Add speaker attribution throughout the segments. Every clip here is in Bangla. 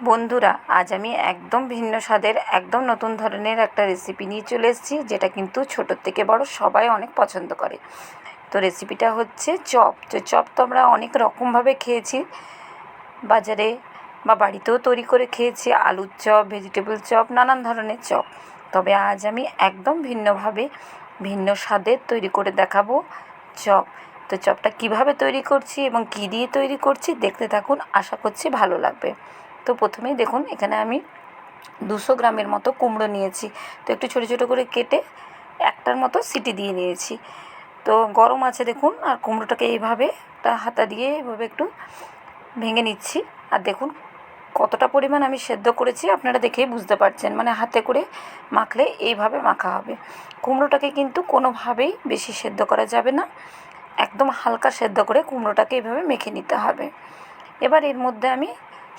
Speaker 1: বন্ধুরা, আজ আমি একদম ভিন্ন স্বাদের একদম নতুন ধরনের একটা রেসিপি নিয়ে চলে এসেছি, যেটা কিন্তু ছোটোর থেকে বড় সবাই অনেক পছন্দ করে। তো রেসিপিটা হচ্ছে চপ। তো চপ তো আমরা অনেক রকমভাবে খেয়েছি, বাজারে বা বাড়িতেও তৈরি করে খেয়েছি। আলুর চপ, ভেজিটেবল চপ, নানান ধরনের চপ। তবে আজ আমি একদম ভিন্নভাবে ভিন্ন স্বাদের তৈরি করে দেখাবো চপ। তো চপটা কীভাবে তৈরি করছি এবং কী দিয়ে তৈরি করছি দেখতে থাকুন, আশা করছি ভালো লাগবে। তো প্রথমেই দেখুন, এখানে আমি 200 গ্রামের মতো কুমড়ো নিয়েছি। তো একটু ছোটো ছোটো করে কেটে একটার মতো সিটি দিয়ে নিয়েছি। তো গরম আছে দেখুন, আর কুমড়োটাকে এইভাবে একটা হাতা দিয়ে এভাবে একটু ভেঙে নিচ্ছি। আর দেখুন কতটা পরিমাণ আমি সেদ্ধ করেছি, আপনারা দেখেই বুঝতে পারছেন। মানে হাতে করে মাখলে এইভাবে মাখা হবে। কুমড়োটাকে কিন্তু কোনোভাবেই বেশি সেদ্ধ করা যাবে না, একদম হালকা সেদ্ধ করে কুমড়োটাকে এইভাবে মেখে নিতে হবে। এবার এর মধ্যে আমি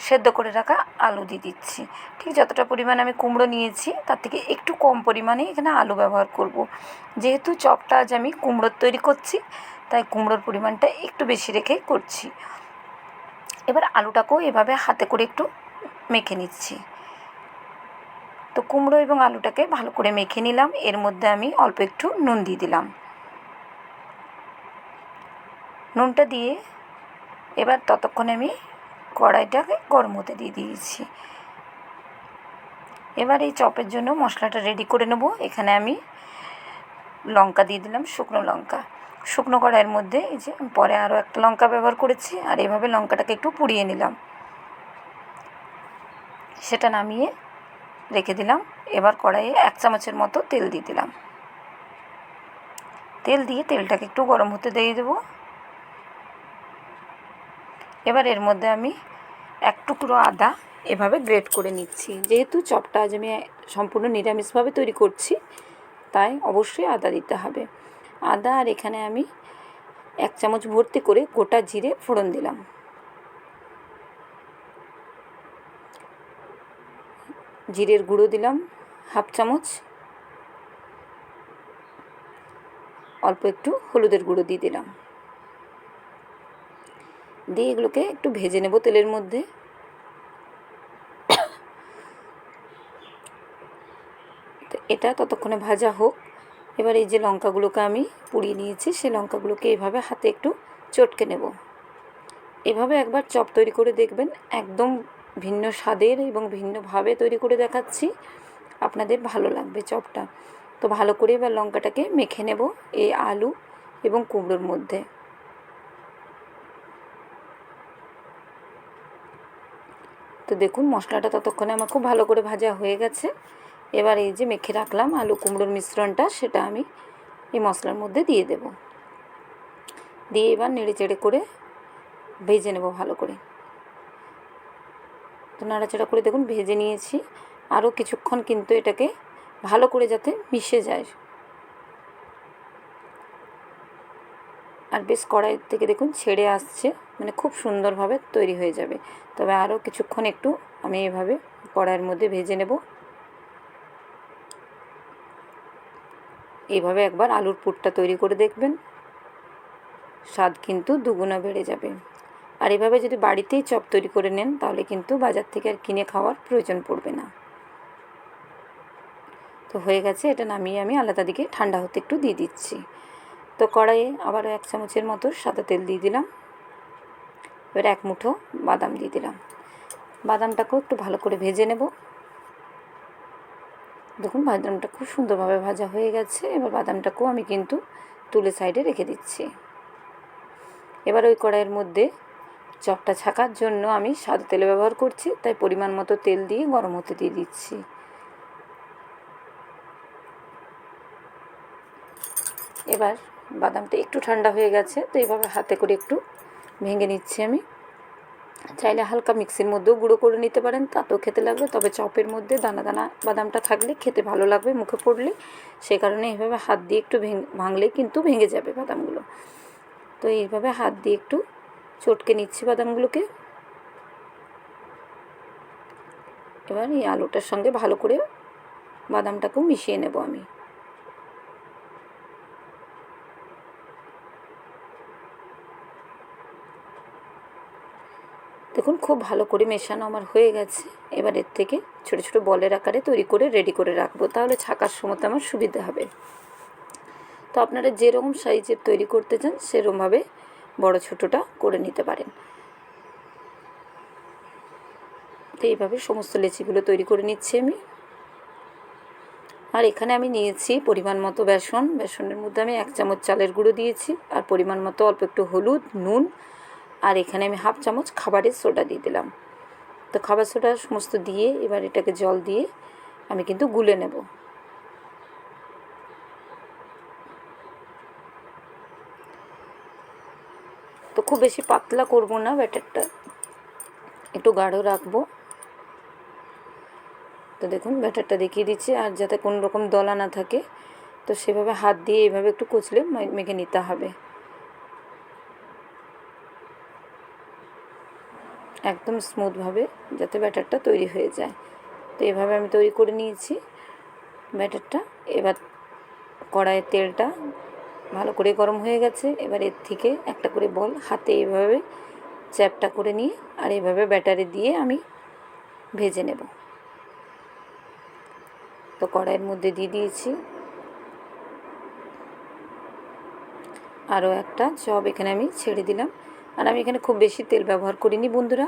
Speaker 1: সেদ্ধ করে রাখা আলু দিয়ে দিচ্ছি। ঠিক যতটা পরিমাণ আমি কুমড়ো নিয়েছি তার থেকে একটু কম পরিমাণে এখানে আলু ব্যবহার করব। যেহেতু চপটা আজ আমি কুমড়োর তৈরি করছি, তাই কুমড়োর পরিমাণটা একটু বেশি রেখেই করছি। এবার আলুটাকেও এভাবে হাতে করে একটু মেখে নিচ্ছি। তো কুমড়ো এবং আলুটাকে ভালো করে মেখে নিলাম। এর মধ্যে আমি অল্প একটু নুন দিয়ে দিলাম। নুনটা দিয়ে এবার ততক্ষণে আমি কড়াইটাকে গরম হতে দিয়ে দিয়েছি। এবার এই চপের জন্য মশলাটা রেডি করে নেব। এখানে আমি লঙ্কা দিয়ে দিলাম, শুকনো লঙ্কা। শুকনো কড়াইয়ের মধ্যে এই যে পরে আরও একটা লঙ্কা ব্যবহার করেছি, আর এভাবে লঙ্কাটাকে একটু পুড়িয়ে নিলাম। সেটা নামিয়ে রেখে দিলাম। এবার কড়াইয়ে 1 চামচের মতো তেল দিয়ে দিলাম। তেল দিয়ে তেলটাকে একটু গরম হতে দিয়ে দেবো। এবার এর মধ্যে আমি 1 টুকরো আদা এভাবে গ্রেট করে নিচ্ছি। যেহেতু চপটা আজ আমি সম্পূর্ণ নিরামিষভাবে তৈরি করছি, তাই অবশ্যই আদা দিতে হবে। আদা, আর এখানে আমি 1 চামচ ভর্তি করে গোটা জিরে ফোড়ন দিলাম। জিরের গুঁড়ো দিলাম 1/2 চামচ। অল্প একটু হলুদের গুঁড়ো দিয়ে দিলাম। দিয়ে এগুলোকে একটু ভেজে নেব তেলের মধ্যে। তো এটা ততক্ষণে ভাজা হোক। এবার এই যে লঙ্কাগুলোকে আমি পুড়িয়ে নিয়েছি, সেই লঙ্কাগুলোকে এইভাবে হাতে একটু চটকে নেব। এভাবে একবার চপ তৈরি করে দেখবেন, একদম ভিন্ন স্বাদের এবং ভিন্নভাবে তৈরি করে দেখাচ্ছি, আপনাদের ভালো লাগবে চপটা। তো ভালো করে এবার লঙ্কাটাকে মেখে নেব এই আলু এবং কুমড়োর মধ্যে। তো দেখুন মশলাটা ততক্ষণে আমার খুব ভালো করে ভাজা হয়ে গেছে। এবার এই যে মেখে রাখলাম আলু কুমড়োর মিশ্রণটা, সেটা আমি এই মশলার মধ্যে দিয়ে দেব। দিয়ে এবার নেড়ে চেড়ে করে ভেজে নেব ভালো করে। তো নাড়াচাড়া করে দেখুন ভেজে নিয়েছি। আরও কিছুক্ষণ কিন্তু এটাকে ভালো করে যাতে মিশে যায়। আর বেশ কড়াই থেকে দেখুন ছেড়ে আসছে, মানে খুব সুন্দরভাবে তৈরি হয়ে যাবে। তবে আরও কিছুক্ষণ একটু আমি এভাবে কড়াইয়ের মধ্যে ভেজে নেব। এইভাবে একবার আলুর পুরটা তৈরি করে দেখবেন, স্বাদ কিন্তু দুগুণা বেড়ে যাবে। আর এভাবে যদি বাড়িতেই চপ তৈরি করে নেন, তাহলে কিন্তু বাজার থেকে আর কিনে খাওয়ার প্রয়োজন পড়বে না। তো হয়ে গেছে, এটা নামিয়ে আমি আলাদা দিকে ঠান্ডা হতে একটু দিয়ে দিচ্ছি। তো কড়াইয়ে আবারও 1 চামচের মতো সাদা তেল দিয়ে দিলাম। এবার 1 মুঠো বাদাম দিয়ে দিলাম। বাদামটাকেও একটু ভালো করে ভেজে নেব। দেখুন বাদামটা খুব সুন্দরভাবে ভাজা হয়ে গেছে। এবার বাদামটাকেও আমি কিন্তু তুলে সাইডে রেখে দিচ্ছি। এবার ওই কড়াইয়ের মধ্যে চপটা ছাকার জন্য আমি সাদা তেল ব্যবহার করছি, তাই পরিমাণ মতো তেল দিয়ে গরম হতে দিয়ে দিচ্ছি। এবার বাদামটা একটু ঠান্ডা হয়ে গেছে, তো এইভাবে হাতে করে একটু ভেঙে নিচ্ছি আমি। চাইলে হালকা মিক্সির মধ্যেও গুঁড়ো করে নিতে পারেন, তাতেও খেতে লাগবে। তবে চপের মধ্যে দানা দানা বাদামটা থাকলে খেতে ভালো লাগবে মুখে পড়লে, সে কারণে এইভাবে হাত দিয়ে একটু ভাঙলেই কিন্তু ভেঙে যাবে বাদামগুলো। তো এইভাবে হাত দিয়ে একটু চটকে নিচ্ছি বাদামগুলোকে। এবার এই আলুটার সঙ্গে ভালো করে বাদামটাকেও মিশিয়ে নেব আমি। তো দেখুন খুব ভালো করে মেশানো আমার হয়ে গেছে। এবার এর থেকে ছোটো ছোটো বলের আকারে তৈরি করে রেডি করে রাখবো, তাহলে ছাকার সময় আমার সুবিধা হবে। তো আপনারা যেরকম সাইজের তৈরি করতে চান সেরকমভাবে বড় ছোটোটা করে নিতে পারেন। তো এইভাবে সমস্ত লেচিগুলো তৈরি করে নিচ্ছি আমি। আর এখানে আমি নিয়েছি পরিমাণ মতো বেসন। বেসনের মধ্যে আমি 1 চামচ চালের গুঁড়ো দিয়েছি, আর পরিমাণ মতো অল্প একটু হলুদ, নুন, আর এখানে আমি 1/2 চামচ খাবারের সোডা দিয়ে দিলাম। তো খাবার সোডা সমস্ত দিয়ে এবার এটাকে জল দিয়ে আমি কিন্তু গুলে নেব। তো খুব বেশি পাতলা করব না, ব্যাটারটা একটু গাঢ় রাখবো। তো দেখুন ব্যাটারটা দেখিয়ে দিচ্ছি, আর যাতে কোনো রকম দলা না থাকে তো সেভাবে হাত দিয়ে এভাবে একটু কচলে মেখে নিতে হবে, একদম স্মুথভাবে যাতে ব্যাটারটা তৈরি হয়ে যায়। তো এভাবে আমি তৈরি করে নিয়েছি ব্যাটারটা। এবার কড়াইয়ের তেলটা ভালো করে গরম হয়ে গেছে। এবার এর থেকে একটা করে বল হাতে এইভাবে চ্যাপটা করে নিয়ে আর এইভাবে ব্যাটারে দিয়ে আমি ভেজে নেব। তো কড়াইয়ের মধ্যে দিয়ে দিয়েছি আরও একটা চপ, এখানে আমি ছেড়ে দিলাম। আর আমি এখানে খুব বেশি তেল ব্যবহার করিনি বন্ধুরা,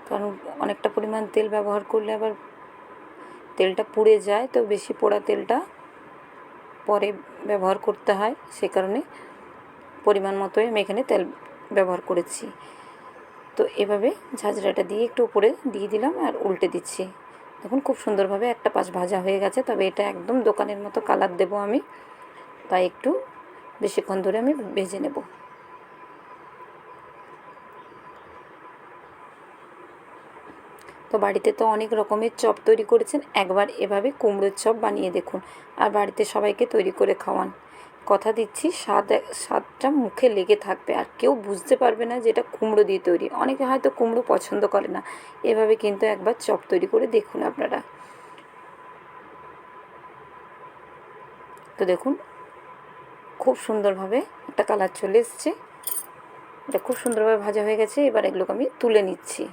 Speaker 1: কারণ অনেকটা পরিমাণ তেল ব্যবহার করলে আবার তেলটা পুড়ে যায়, তো বেশি পোড়া তেলটা পরে ব্যবহার করতে হয়, সে কারণে পরিমাণ মতোই আমি এখানে তেল ব্যবহার করেছি। তো এভাবে ঝাঁঝরাটা দিয়ে একটু উপরে দিয়ে দিলাম আর উল্টে দিচ্ছি। দেখুন খুব সুন্দরভাবে একটা পাশ ভাজা হয়ে গেছে। তবে এটা একদম দোকানের মতো কালার দেবো আমি, তাই একটু বেশিক্ষণ ধরে আমি ভেজে নেব। তো বাড়িতে তো অনেক রকমের চপ তৈরি করেছেন, একবার এভাবে কুমড়োর চপ বানিয়ে দেখুন আর বাড়িতে সবাইকে তৈরি করে খাওয়ান। কথা দিচ্ছি স্বাদটা মুখে লেগে থাকবে, আর কেউ বুঝতে পারবে না যে এটা কুমড়ো দিয়ে তৈরি। অনেকে হয়তো কুমড়ো পছন্দ করে না, এভাবে কিন্তু একবার চপ তৈরি করে দেখুন আপনারা। তো দেখুন খুব সুন্দরভাবে একটা কালার চলে এসছে, এটা খুব সুন্দরভাবে ভাজা হয়ে গেছে। এবার এগুলোকে আমি তুলে নিচ্ছি।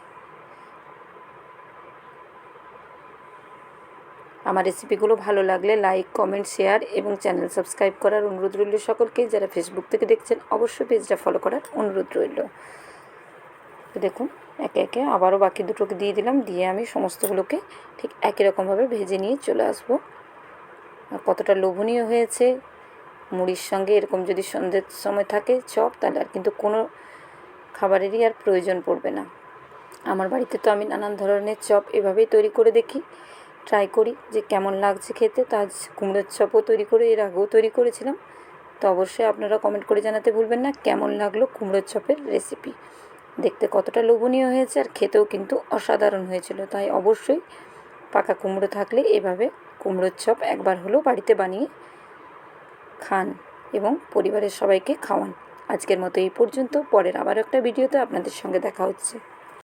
Speaker 1: আমার রেসিপিগুলো ভালো লাগলে লাইক, কমেন্ট, শেয়ার এবং চ্যানেল সাবস্ক্রাইব করার অনুরোধ রইল সকলকে। যারা ফেসবুক থেকে দেখছেন অবশ্যই পেজটা ফলো করার অনুরোধ রইল। তো দেখুন একে একে আবারও বাকি দুটোকে দিয়ে দিলাম, দিয়ে আমি সমস্তগুলোকে ঠিক একই রকমভাবে ভেজে নিয়ে চলে আসবো। আর কতটা লোভনীয় হয়েছে মুড়ির সঙ্গে এরকম যদি সন্ধ্যের সময় থাকে চপ, তাহলে আর কিন্তু কোনো খাবারেরই আর প্রয়োজন পড়বে না। আমার বাড়িতে তো আমি নানান ধরনের চপ এভাবেই তৈরি করে দেখি, ট্রাই করি যে কেমন লাগছে খেতে। তো আজ কুমড়োর চপও তৈরি করে এর আগেও তৈরি করেছিলাম। তো অবশ্যই আপনারা কমেন্ট করে জানাতে ভুলবেন না কেমন লাগলো কুমড়োর চপের রেসিপি। দেখতে কতটা লোভনীয় হয়েছে আর খেতেও কিন্তু অসাধারণ হয়েছিল। তাই অবশ্যই পাকা কুমড়ো থাকলে এভাবে কুমড়োর চপ একবার হলেও বাড়িতে বানিয়ে খান এবং পরিবারের সবাইকে খাওয়ান। আজকের মতো এই পর্যন্ত। পরের আবার একটা ভিডিওতে আপনাদের সঙ্গে দেখা হচ্ছে।